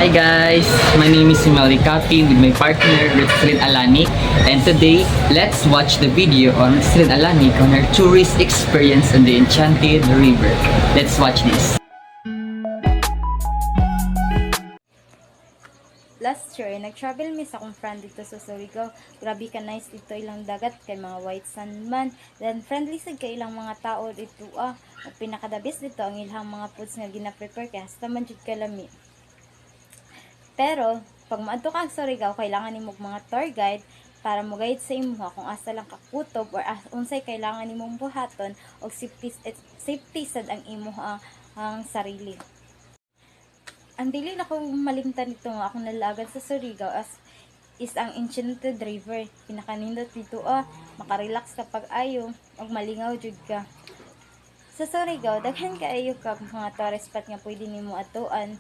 Hi guys, my name is Mali Kapi with my partner Ritslin Alani, and today let's watch the video on Ritslin Alani on her tourist experience on the Enchanted River. Let's watch this. Last year, nag-travel mi sa akong friend dito sa Surigao. Grabe ka nice dito ilang dagat kay mga white sand man. Then friendly sad kay ilang mga tao dito Ug pinakadabis dito ang ilang mga foods nga gina-prepare kay hasta man jud kalami. Pero pag maadto ka sa Surigao, kailangan nimo mga tour guide para mo guide sa imo kung asa lang ka kutob or unsay kailangan nimong buhaton og safety sad ang imo ang sarili. Ang dili na ko malimtan nito nga akong nalagad sa Surigao is ang Enchanted River. Pinakanindot dito makarelax kapag ayo ug malingaw jud ka. Sa Surigao daghan kaayo kag mga tourist spot nga pwede nimo atuan